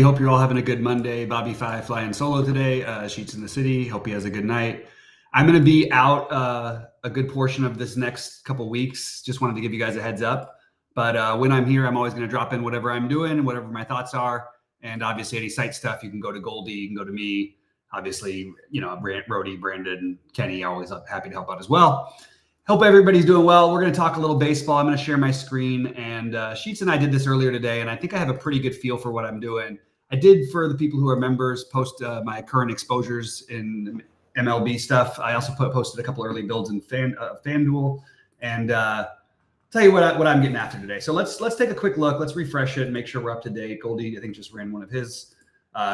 Hope you're all having a good Monday. Bobby Fi flying solo today. Sheets in the city. Hope he has a good night. I'm going to be out a good portion of this next couple weeks. Just wanted to give you guys a heads up. But when I'm here, I'm always going to drop in whatever I'm doing, whatever my thoughts are. And obviously, any site stuff, you can go to Goldie, you can go to me. Obviously, Brody, Brandon, Kenny, always happy to help out as well. Hope everybody's doing well. We're going to talk a little baseball. I'm going to share my screen. And Sheets and I did this earlier today, and I think I have a pretty good feel for what I'm doing. I did, for the people who are members, post my current exposures in MLB stuff. I also posted a couple early builds in FanDuel. And tell you what I'm getting after today. So let's take a quick look. Let's refresh it and make sure we're up to date. Goldie, I think, just ran one of his.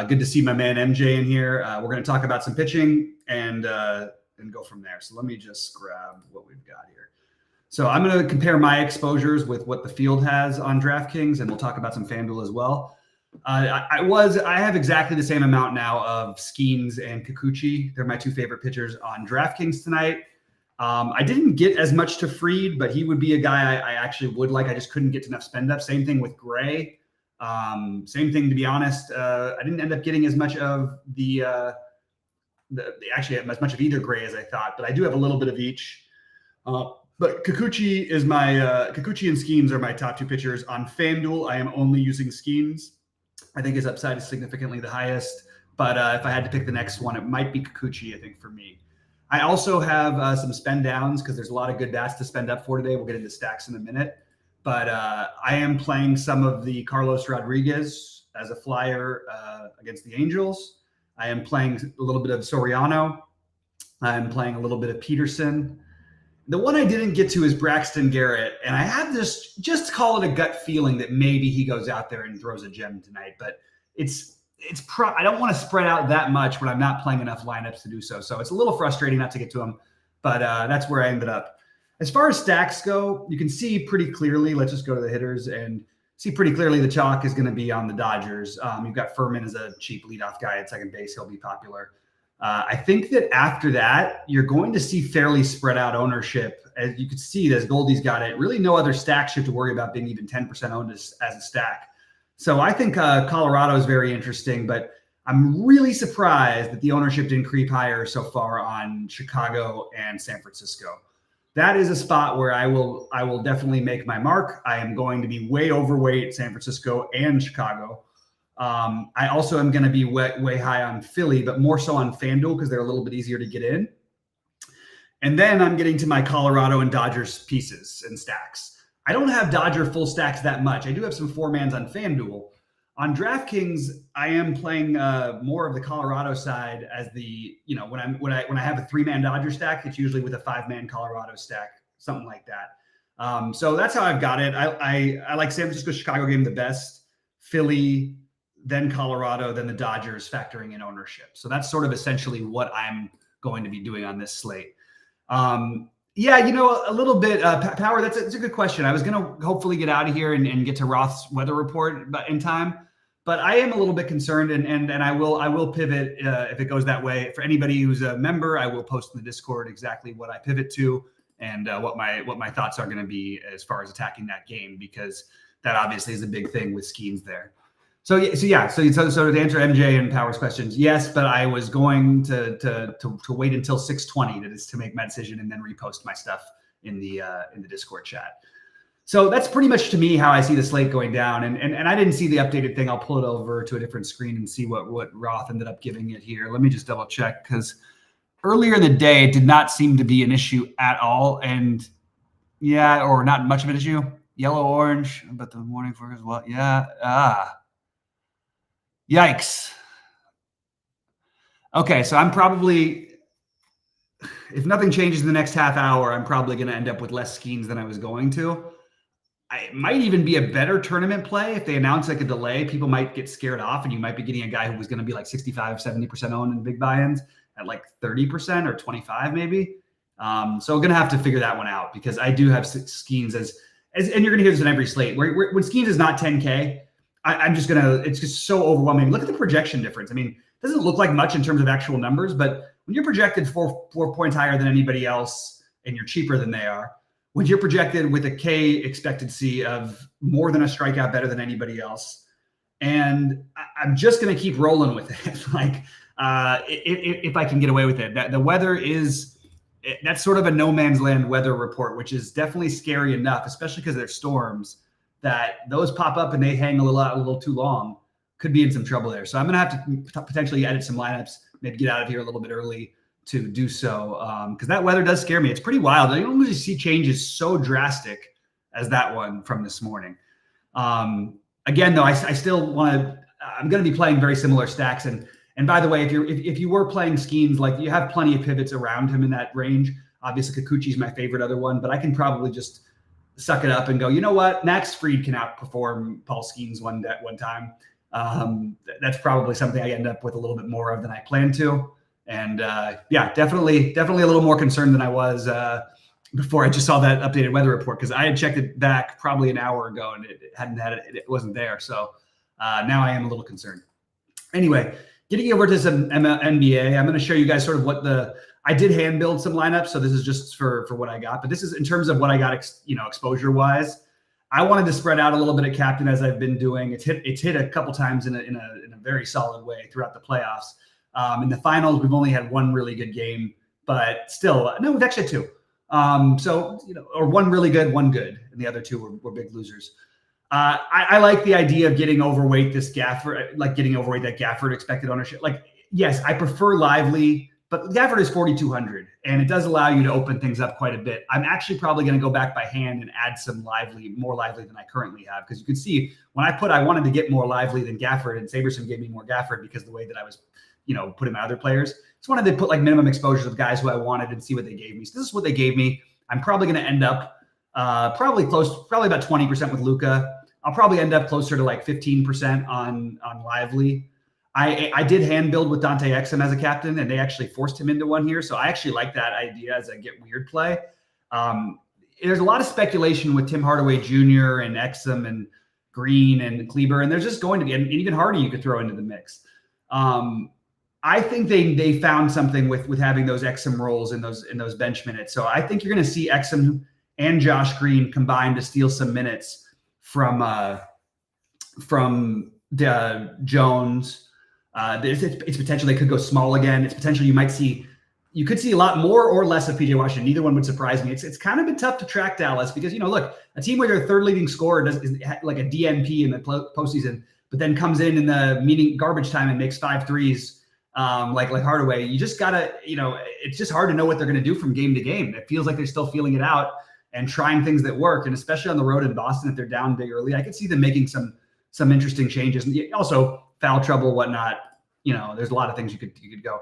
Good to see my man MJ in here. We're going to talk about some pitching and go from there. So let me just grab what we've got here. So I'm going to compare my exposures with what the field has on DraftKings, and we'll talk about some FanDuel as well. I have exactly the same amount now of Skeens and Kikuchi. They're my two favorite pitchers on DraftKings tonight. I didn't get as much to Fried, but he would be a guy I actually would like. I just couldn't get enough spend up. Same thing with Gray. Same thing, to be honest. I didn't end up getting as much of actually as much of either Gray as I thought, but I do have a little bit of each. But Kikuchi and Skeens are my top two pitchers. On FanDuel, I am only using Skeens. I think his upside is significantly the highest, but if I had to pick the next one, it might be Kikuchi, I think, for me. I also have some spend downs because there's a lot of good bats to spend up for today. We'll get into stacks in a minute, but I am playing some of the Carlos Rodriguez as a flyer against the Angels. I am playing a little bit of Soriano. I'm playing a little bit of Peterson. The one I didn't get to is Braxton Garrett, and I have this, just call it a gut feeling that maybe he goes out there and throws a gem tonight, but I don't want to spread out that much when I'm not playing enough lineups to do so. So it's a little frustrating not to get to him, but that's where I ended up. As far as stacks go, you can see pretty clearly, let's just go to the hitters and see pretty clearly the chalk is going to be on the Dodgers. You've got Furman as a cheap leadoff guy at second base. He'll be popular. I think that after that, you're going to see fairly spread out ownership. As you can see, as Goldie's got it, really no other stack you have to worry about being even 10% owned as a stack. So I think Colorado is very interesting, but I'm really surprised that the ownership didn't creep higher so far on Chicago and San Francisco. That is a spot where I will definitely make my mark. I am going to be way overweight San Francisco and Chicago. I also am going to be way high on Philly, but more so on FanDuel because they're a little bit easier to get in. And then I'm getting to my Colorado and Dodgers pieces and stacks. I don't have Dodger full stacks that much. I do have some four-mans on FanDuel. On DraftKings, I am playing more of the Colorado side as when I have a three-man Dodger stack, it's usually with a five-man Colorado stack, something like that. So that's how I've got it. I like San Francisco Chicago game the best. Philly, then Colorado, then the Dodgers factoring in ownership. So that's sort of essentially what I'm going to be doing on this slate. Yeah, a little bit. Power, that's a good question. I was going to hopefully get out of here and get to Roth's weather report in time, but I am a little bit concerned, and I will pivot if it goes that way. For anybody who's a member, I will post in the Discord exactly what I pivot to and what my thoughts are going to be as far as attacking that game, because that obviously is a big thing with Skeens there. So to answer MJ and Power's questions, yes, but I was going to wait until 6:20 to make my decision and then repost my stuff in the Discord chat. So that's pretty much to me how I see the slate going down. And I didn't see the updated thing. I'll pull it over to a different screen and see what Roth ended up giving it here. Let me just double check, because earlier in the day it did not seem to be an issue at all, or not much of an issue. Yellow orange, but the morning for as well. Yeah. Yikes. Okay, so I'm probably, if nothing changes in the next half hour, I'm probably going to end up with less Skeens than I was going to. It might even be a better tournament play. If they announce like a delay, people might get scared off, and you might be getting a guy who was going to be like 65, 70% owned in big buy-ins at like 30% or 25 maybe. So I'm going to have to figure that one out, because I do have Skeens and you're going to hear this in every slate. When Skeens is not 10K, it's just so overwhelming. Look at the projection difference. I mean, it doesn't look like much in terms of actual numbers, but when you're projected four points higher than anybody else and you're cheaper than they are, when you're projected with a K expectancy of more than a strikeout better than anybody else, and I'm just going to keep rolling with it. Like, if I can get away with it, that the weather is, that's sort of a no man's land weather report, which is definitely scary enough, especially because there's storms that those pop up and they hang a little too long. Could be in some trouble there. So I'm going to have to potentially edit some lineups, maybe get out of here a little bit early to do so, because that weather does scare me. It's pretty wild. I don't usually see changes so drastic as that one from this morning. Again, though, I still want to. I'm going to be playing very similar stacks. And by the way, if you were playing Skeens, like, you have plenty of pivots around him in that range. Obviously, Kikuchi's my favorite other one, but I can probably just suck it up and go, you know what? Max Fried can outperform Paul Skeens one time. That's probably something I end up with a little bit more of than I planned to. And yeah, definitely a little more concerned than I was before I just saw that updated weather report, because I had checked it back probably an hour ago and it wasn't there. So now I am a little concerned. Anyway, getting over to some NBA, I'm going to show you guys sort of what I did hand build some lineups. So this is just for what I got, but this is in terms of what I got, exposure wise. I wanted to spread out a little bit at captain, as I've been doing. It's hit a couple times in a very solid way throughout the playoffs. In the finals, we've only had one really good game, but still, no, we've actually had two. So, or one really good, one good, and the other two were big losers. I like the idea of getting overweight this Gafford, like getting overweight that Gafford expected ownership. Like, yes, I prefer Lively, but Gafford is 4,200, and it does allow you to open things up quite a bit. I'm actually probably going to go back by hand and add some more Lively than I currently have, because you can see when I wanted to get more Lively than Gafford, and Saberson gave me more Gafford because the way that I was, putting my other players. Just wanted to put like minimum exposures of guys who I wanted and see what they gave me. So this is what they gave me. I'm probably going to end up probably about 20% with Luka. I'll probably end up closer to like 15% on Lively. I did hand build with Dante Exum as a captain, and they actually forced him into one here. So I actually like that idea as a get weird play. There's a lot of speculation with Tim Hardaway Jr. and Exum and Green and Kleber, and there's just going to be, and even Hardy you could throw into the mix. I think they found something with having those Exum roles in those bench minutes. So I think you're going to see Exum and Josh Green combined to steal some minutes from Jones. It's potential they could go small again. It's potential you could see a lot more or less of PJ Washington. Neither one would surprise me. It's kind of been tough to track Dallas because, look, a team where their third leading scorer is like a DNP in the postseason, but then comes in the garbage time and makes 5 threes, like Hardaway. You just gotta, it's just hard to know what they're going to do from game to game. It feels like they're still feeling it out and trying things that work. And especially on the road in Boston, if they're down big early, I could see them making some interesting changes. And also foul trouble, whatnot. There's a lot of things you could go.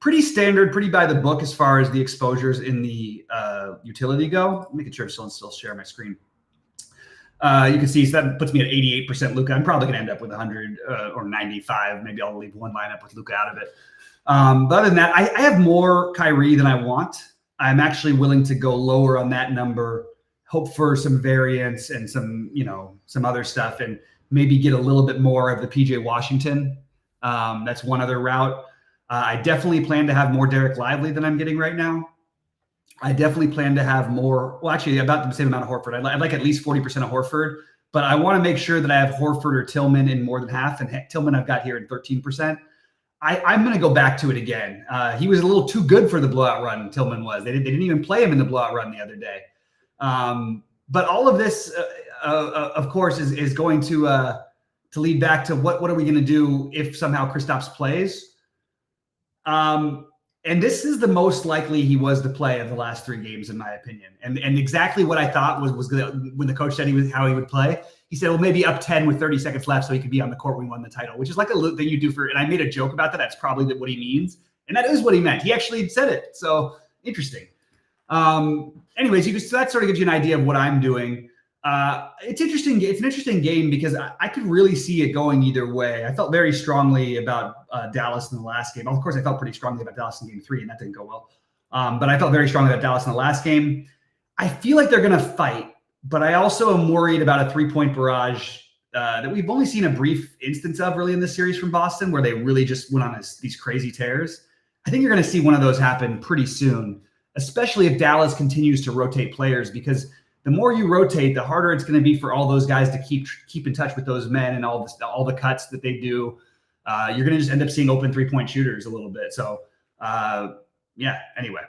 Pretty standard, pretty by the book as far as the exposures in the utility go. I'm making sure I'm still share my screen. You can see so that puts me at 88% Luka. I'm probably going to end up with 100 or 95. Maybe I'll leave one lineup with Luka out of it. But other than that, I have more Kyrie than I want. I'm actually willing to go lower on that number, hope for some variance and some other stuff, and maybe get a little bit more of the PJ Washington. That's one other route. I definitely plan to have more Derek Lively than I'm getting right now. I definitely plan to have more, well, actually about the same amount of Horford. I'd like at least 40% of Horford, but I want to make sure that I have Horford or Tillman in more than half, and Tillman I've got here at 13%. I'm going to go back to it again. He was a little too good for the blowout run, Tillman was. They didn't even play him in the blowout run the other day. But all of this, of course, is going to lead back to what are we going to do if somehow Kristaps plays? And this is the most likely he was to play of the last 3 games, in my opinion. And exactly what I thought was when the coach said how he would play. He said, well, maybe up 10 with 30 seconds left so he could be on the court when we won the title, which is like a little thing you do and I made a joke about that. That's probably what he means. And that is what he meant. He actually said it. So interesting. Anyways, so that sort of gives you an idea of what I'm doing. It's interesting. It's an interesting game because I could really see it going either way. I felt very strongly about Dallas in the last game. Of course, I felt pretty strongly about Dallas in game 3, and that didn't go well. But I felt very strongly about Dallas in the last game. I feel like they're going to fight, but I also am worried about a 3-point barrage that we've only seen a brief instance of really in this series from Boston, where they really just went on these crazy tears. I think you're going to see one of those happen pretty soon, especially if Dallas continues to rotate players, because the more you rotate, the harder it's going to be for all those guys to keep in touch with those men and all the cuts that they do. You're going to just end up seeing open 3-point shooters a little bit. So yeah, anyway.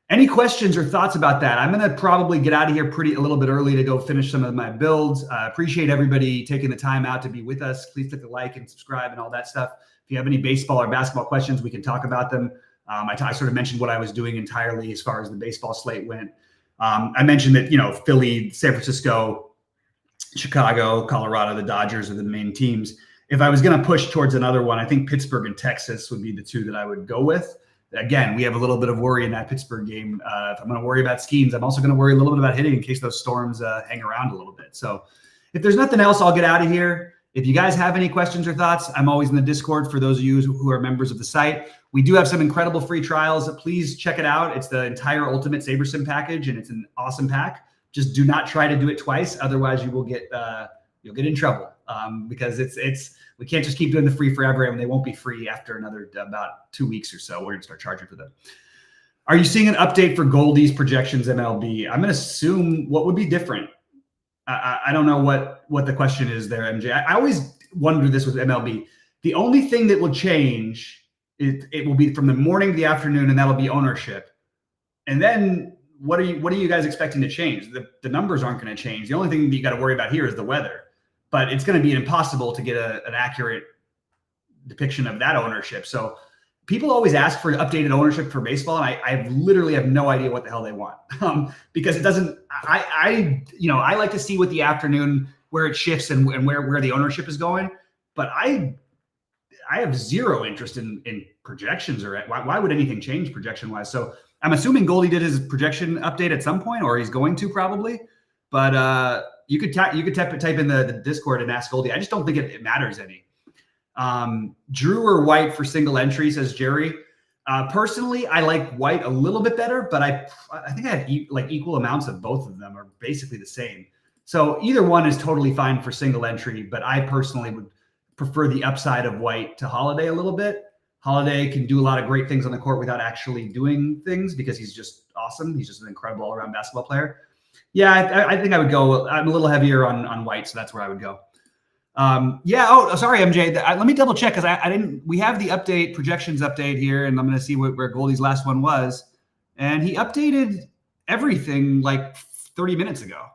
Any questions or thoughts about that? I'm going to probably get out of here a little bit early to go finish some of my builds. Appreciate everybody taking the time out to be with us. Please click the like and subscribe and all that stuff. If you have any baseball or basketball questions, we can talk about them. I sort of mentioned what I was doing entirely as far as the baseball slate went. I mentioned that, Philly, San Francisco, Chicago, Colorado, the Dodgers are the main teams. If I was going to push towards another one, I think Pittsburgh and Texas would be the two that I would go with. Again, we have a little bit of worry in that Pittsburgh game. If I'm going to worry about Skeens, I'm also going to worry a little bit about hitting in case those storms hang around a little bit. So if there's nothing else, I'll get out of here. If you guys have any questions or thoughts, I'm always in the Discord for those of you who are members of the site. We do have some incredible free trials. Please check it out. It's the entire Ultimate SaberSim package, and it's an awesome pack. Just do not try to do it twice. Otherwise, you will get you'll get in trouble because we can't just keep doing the free forever, and they won't be free after another about 2 weeks or so. We're going to start charging for them. Are you seeing an update for Goldie's projections MLB? I'm going to assume what would be different. I don't know what the question is there, MJ. I always wonder this with MLB. The only thing that will change it will be from the morning to the afternoon, and that'll be ownership. And then what are you guys expecting to change? The numbers aren't going to change. The only thing that you got to worry about here is the weather. But it's going to be impossible to get an accurate depiction of that ownership. So people always ask for updated ownership for baseball, and I literally have no idea what the hell they want because it doesn't. I like to see what the afternoon where it shifts and where the ownership is going. But I have zero interest in projections or why would anything change projection wise. So I'm assuming Goldie did his projection update at some point, or he's going to probably. But you could type in the Discord and ask Goldie. I just don't think it matters any. Drew or White for single entry, says Jerry. Personally, I like White a little bit better, but I think I have equal amounts of both of them, are basically the same. So either one is totally fine for single entry, but I personally would prefer the upside of White to Holiday a little bit. Holiday can do a lot of great things on the court without actually doing things because he's just awesome. He's just an incredible all-around basketball player. Yeah, I think I would go. I'm a little heavier on White, so that's where I would go. Yeah. Oh, sorry, MJ. Let me double check because I didn't. We have the projections update here, and I'm going to see where Goldie's last one was, and he updated everything like 30 minutes ago.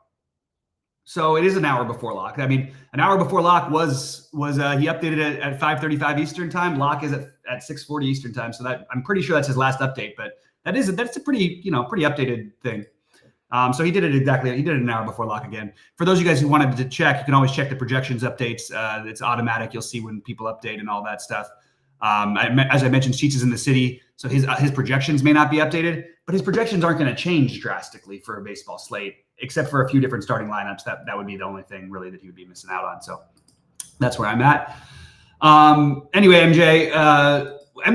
So it is an hour before lock. I mean, an hour before lock was he updated it at 5:35 Eastern time. Lock is at 6:40 Eastern time. So that I'm pretty sure that's his last update. But that's a pretty updated thing. So he did it exactly. He did it an hour before lock again. For those of you guys who wanted to check, you can always check the projections updates. It's automatic. You'll see when people update and all that stuff. As I mentioned, Sheets is in the city, so his projections may not be updated, but his projections aren't going to change drastically for a baseball slate, except for a few different starting lineups. That would be the only thing really that he would be missing out on. So that's where I'm at. Anyway, MJ,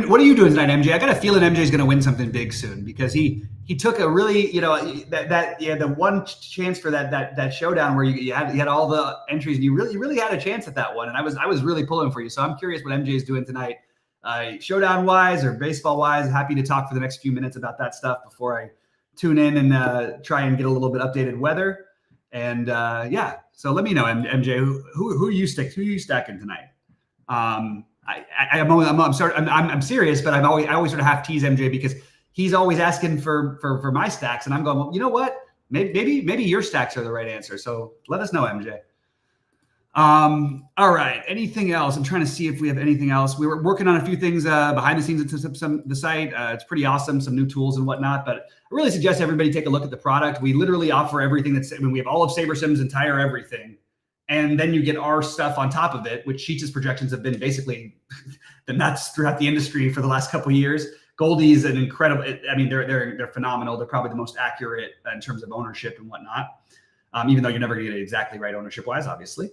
what are you doing tonight, MJ? I got a feeling MJ is going to win something big soon because he took a really, the one chance for that showdown where you had all the entries and you really had a chance at that one. And I was really pulling for you. So I'm curious what MJ is doing tonight, showdown wise or baseball wise. Happy to talk for the next few minutes about that stuff before I tune in and try and get a little bit updated weather. And yeah, so let me know, MJ, who you stacking tonight? I'm serious, but I always sort of half tease MJ because he's always asking for my stacks, and I'm going, well, you know what? Maybe your stacks are the right answer. So let us know, MJ. All right. Anything else? I'm trying to see if we have anything else. We were working on a few things behind the scenes at the site. It's pretty awesome, some new tools and whatnot. But I really suggest everybody take a look at the product. We literally offer everything we have all of SaberSim's entire everything. And then you get our stuff on top of it, which Sheets' projections have been basically the nuts throughout the industry for the last couple of years. Goldie's an incredible. I mean, they're phenomenal. They're probably the most accurate in terms of ownership and whatnot. Even though you're never going to get it exactly right ownership-wise, obviously.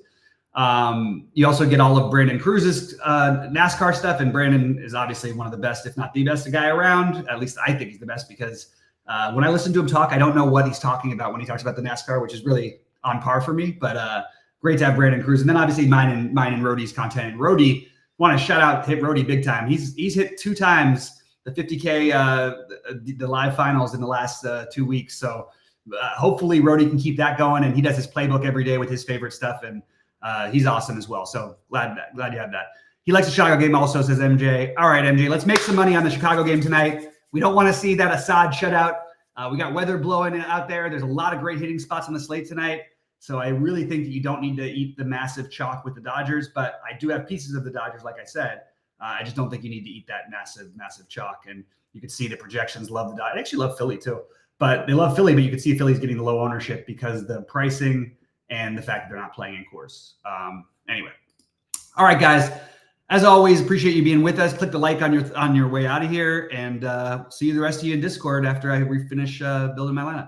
You also get all of Brandon Cruz's NASCAR stuff, and Brandon is obviously one of the best, if not the best guy around. At least I think he's the best because when I listen to him talk, I don't know what he's talking about when he talks about the NASCAR, which is really on par for me. But great to have Brandon Cruz, and then obviously mine and Rhodey's content. And Rhodey, want to hit Rhodey big time. He's hit 2 times the 50K the live finals in the last 2 weeks. So hopefully Rody can keep that going, and he does his playbook every day with his favorite stuff, and he's awesome as well. So glad you have that. He likes the Chicago game also, says MJ. All right, MJ, let's make some money on the Chicago game tonight. We don't want to see that Assad shutout. We got weather blowing out there. There's a lot of great hitting spots on the slate tonight. So I really think that you don't need to eat the massive chalk with the Dodgers, but I do have pieces of the Dodgers, like I said. I just don't think you need to eat that massive chalk. And you can see the projections love the Dodgers. I actually love Philly too, but they love Philly, but you can see Philly's getting the low ownership because the pricing and the fact that they're not playing in Coors. Anyway. All right, guys. As always, appreciate you being with us. Click the like on your way out of here, and see you the rest of you in Discord after I finish building my lineup.